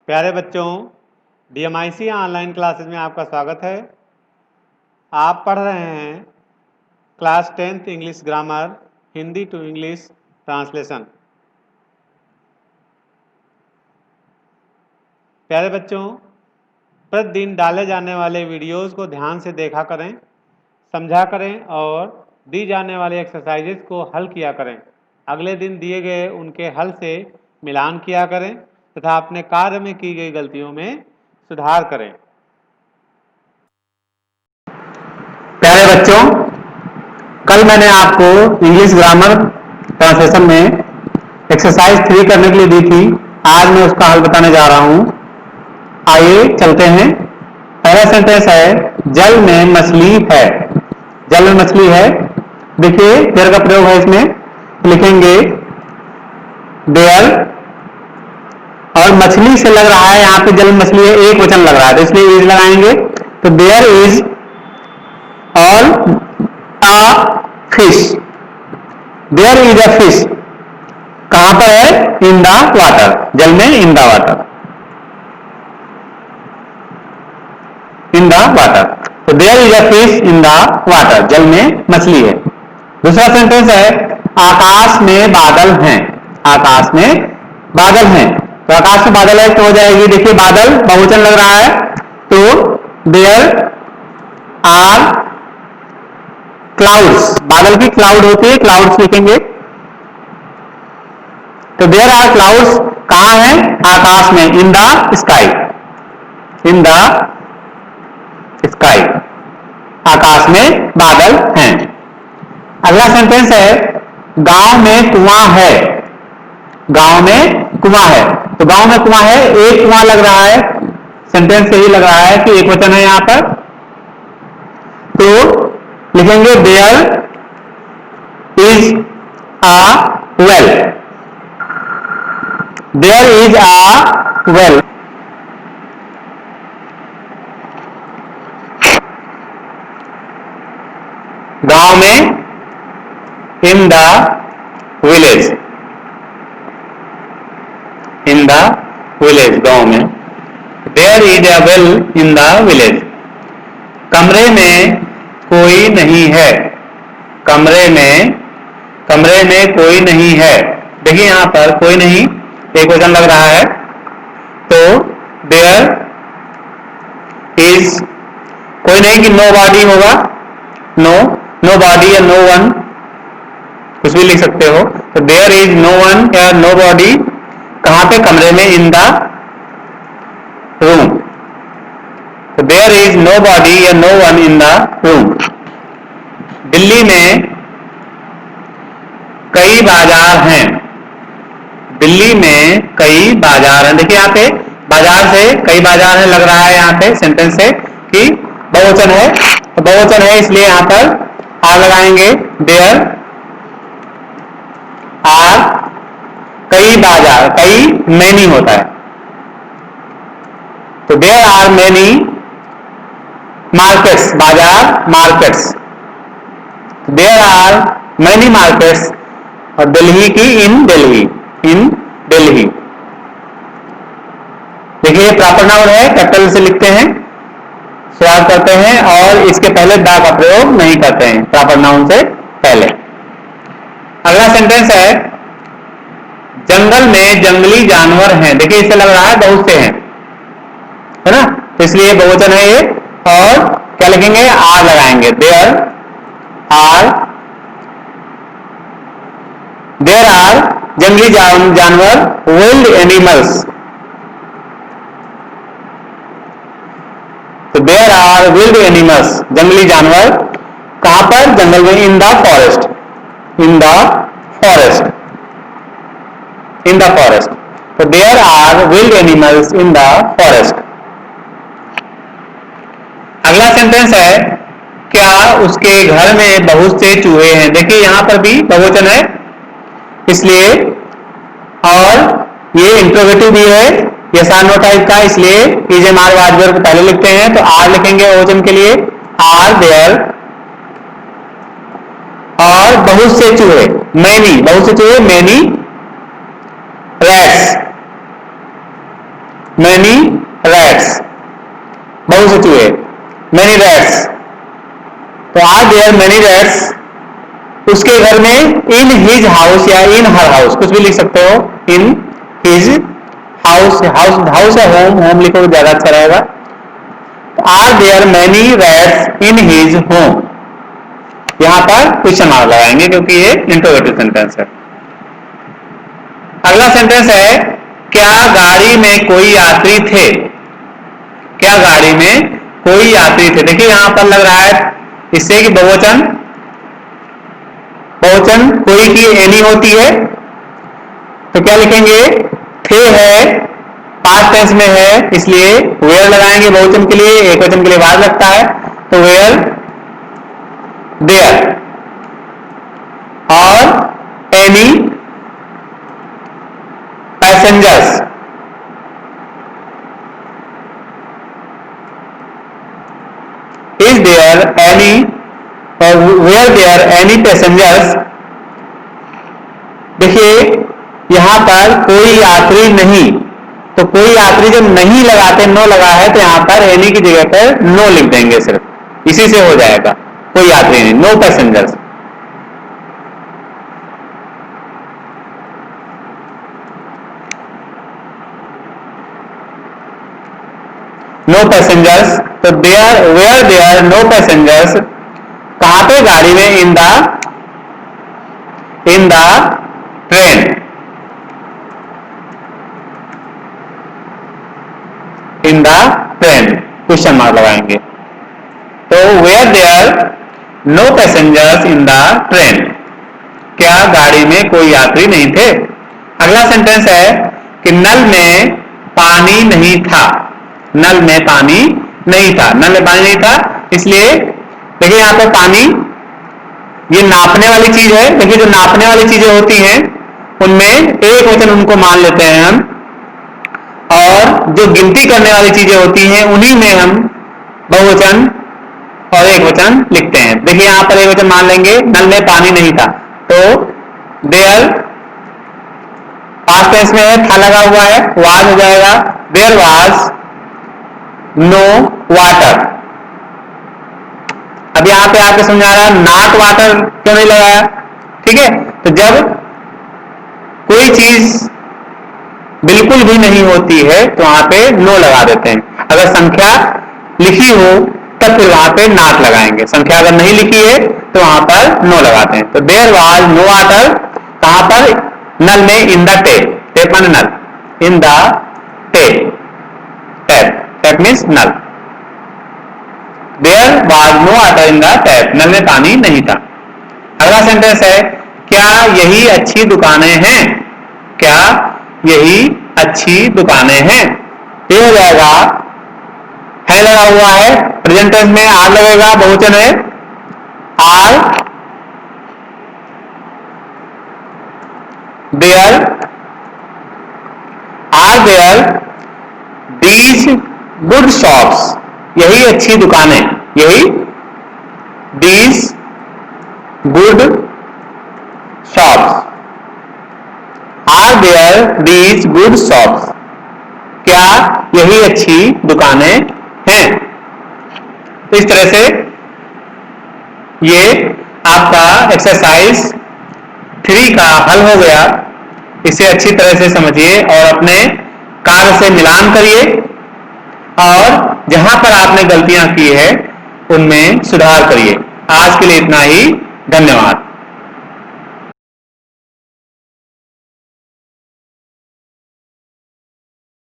प्यारे बच्चों, DMIC online classes में आपका स्वागत है। आप पढ़ रहे हैं class 10th English grammar Hindi to English translation. प्यारे बच्चों, प्रतिदिन डाले जाने वाले वीडियोस को ध्यान से देखा करें, समझा करें और दी जाने वाली एक्सरसाइजेस को हल किया करें। अगले दिन दिए गए उनके हल से मिलान किया करें तथा अपने कार्य में की गई गलतियों में सुधार करें। प्यारे बच्चों, कल मैंने आपको इंग्लिश ग्रामर ट्रांसलेशन में एक्सरसाइज 3 करने के लिए दी थी। आज मैं उसका हल बताने जा रहा हूं। आइए चलते हैं। पहला सेंटेंस है, जल में मछली है। जल में मछली है। देखिए देयर का प्रयोग है। इसमें लिखेंगे देयर, और मछली से लग रहा है यहां पे जल में मछली है, एक वचन लग रहा है तो इसलिए इज लगाएंगे। तो देयर इज और a fish, there is a fish। कहां पर है? in the water, जल में in the water, in the water। तो there is a fish in the water, जल में मछली है। दूसरा सेंटेंस है, आकाश में बादल हैं। आकाश में बादल हैं। तो आकाश में बादल है तो हो जाएगी, देखिए बादल बहुवचन लग रहा है तो there are क्लाउड्स। बादल की क्लाउड होती है, क्लाउड्स लिखेंगे। तो देयर आर क्लाउड्स कहां है? आकाश में, in the sky, in the sky, आकाश में बादल हैं। अगला सेंटेंस है, गांव में कुआं है। गांव में कुआं है। तो गांव में कुआं है, एक कुआं लग रहा है, सेंटेंस से ही लग रहा है कि एक वचन है यहां पर। तो लिखेंगे there is a well, there is a well. गांव में, in the village, in the village, गांव में। There is a well in the village. कमरे में कोई नहीं है। कमरे में कोई नहीं है। देखिए यहां पर कोई नहीं, एक वचन लग रहा है तो देयर इज, कोई नहीं कि नो बॉडी होगा, नो, नो बॉडी या नो वन कुछ भी लिख सकते हो। तो देयर इज नो वन या नो बॉडी कहां पे? कमरे में, इन द रूम। तो देयर इज नो बॉडी या no one in the room. Delhi में कई बाजार हैं। दिल्ली में कई बाजार हैं। देखिए यहाँ पे बाजार से कई बाजार है लग रहा है, यहाँ पे सेंटेंस से कि बहुवचन है। तो बहुवचन है इसलिए यहाँ पर आर लगाएंगे। देयर आर कई बाजार, कई मैनी होता है तो देयर आर मैनी मार्केट्स, बाजार markets. There are many markets, और दिल्ली की इन दिल्ली, इन दिल्ली। देखिए प्रॉपर नाउन है, कैपिटल से लिखते हैं, शुरुआत करते हैं और इसके पहले दा का प्रयोग नहीं करते हैं, प्रॉपर नाउन से पहले। अगला सेंटेंस है, जंगल में जंगली जानवर हैं। देखिए इससे लग रहा है बहुत से हैं, है ना, तो इसलिए बहुवचन है ये। और क्या लिखेंगे? आर लगाएंगे। देयर आर, देयर आर जंगली जानवर, वाइल्ड एनिमल्स। तो देयर आर वाइल्ड एनिमल्स, जंगली जानवर कहां पर? जंगल में, in the forest, in the forest, in the forest. तो there are wild animals in the forest. अगला सेंटेंस है, क्या उसके घर में बहुत से चूहे हैं। देखिए यहां पर भी बहुवचन है इसलिए, और ये इंट्रोगेटिव भी है, यस आर नो टाइप का, इसलिए इज एम आर वाजवर को पहले लिखते हैं तो आर लिखेंगे बहुवचन के लिए, आर देयर। और बहुत से चूहे, मैनी, बहुत से चूहे, मैनी रैट्स, मैनी रैट्स, बहुत से चूहे, मैनी रैट्स। तो आर देयर मैनी रैट्स, उसके घर में, इन हिज हाउस या इन हर हाउस, कुछ भी लिख सकते हो, इन हिज हाउस, हाउस है होम, होम लिखो तो ज्यादा अच्छा रहेगा। Are there many rats in his home, यहां पर क्वेश्चन मार्क लगाएंगे क्योंकि ये इंटरोगेटिव सेंटेंस है। अगला सेंटेंस है, क्या गाड़ी में कोई यात्री थे, क्या गाड़ी में कोई यात्री थे। देखिए यहां पर लग रहा है इससे कि बहुवचन, बहुवचन कोई की एनी होती है, तो क्या लिखेंगे, थे है, पास्ट टेंस में है, इसलिए वेयर लगाएंगे बहुवचन के लिए, एक वचन के लिए वाज लगता है, तो वेयर देयर। और any passengers, is there any, were there any passengers. देखिए यहां पर कोई यात्री नहीं, तो कोई यात्री जब नहीं लगाते, नो लगा है, तो यहां पर एनी की जगह पर नो लिख देंगे, सिर्फ इसी से हो जाएगा, कोई यात्री नहीं, नो पैसेंजर्स। नो पैसेंजर्स, तो there, were there no passengers, कहां पे, गाड़ी में, in the train, in the train, question mark लगाएंगे। तो were there no passengers in the train, क्या गाड़ी में कोई यात्री नहीं थे। अगला सेंटेंस है कि नल में पानी नहीं था, नल में पानी नहीं था, नल में पानी नहीं था, इसलिए देखिए यहां पर पानी, ये नापने वाली चीज है। देखिए जो नापने वाली चीजें होती हैं उनमें एक वचन उनको मान लेते हैं हम, और जो गिनती करने वाली चीजें होती हैं उन्हीं में हम बहुवचन और एक वचन लिखते हैं। देखिए यहां पर एक वचन मान लेंगे, नल में पानी नहीं था, तो देयर, पास्ट टेंस में है, था लगा हुआ है, वाज हो जाएगा, देयर वाज नो वाटर। अब यहां पे आपको समझा रहा है नॉट वाटर क्यों नहीं लगाया, ठीक है। तो जब कोई चीज बिल्कुल भी नहीं होती है तो वहां पे नो लगा देते हैं। अगर संख्या लिखी हो तब फिर वहां पे नॉट लगाएंगे, संख्या अगर नहीं लिखी है तो वहां पर नो लगाते हैं। तो देयर वाज नो वाटर, कहां पर, नल में, इन द टेप, टेप माने नल, in the tap, tap, tap means नल, there was no water in the tap, नल में पानी नहीं था। अगला सेंटेंस है, क्या यही अच्छी दुकानें हैं, क्या यही अच्छी दुकानें हैं, ये हो जाएगा, है लगा हुआ है, प्रेजेंट टेंस में आर लगेगा, बहुवचन है, are there, are there these good shops, यही अच्छी दुकानें, यही these good shops, are there these good shops, क्या यही अच्छी दुकानें हैं। तो इस तरह से ये आपका एक्सरसाइज 3 का हल हो गया। इसे अच्छी तरह से समझिए और अपने कार्य से मिलान करिए, और जहां पर आपने गलतियां की है उनमें सुधार करिए। आज के लिए इतना ही, धन्यवाद।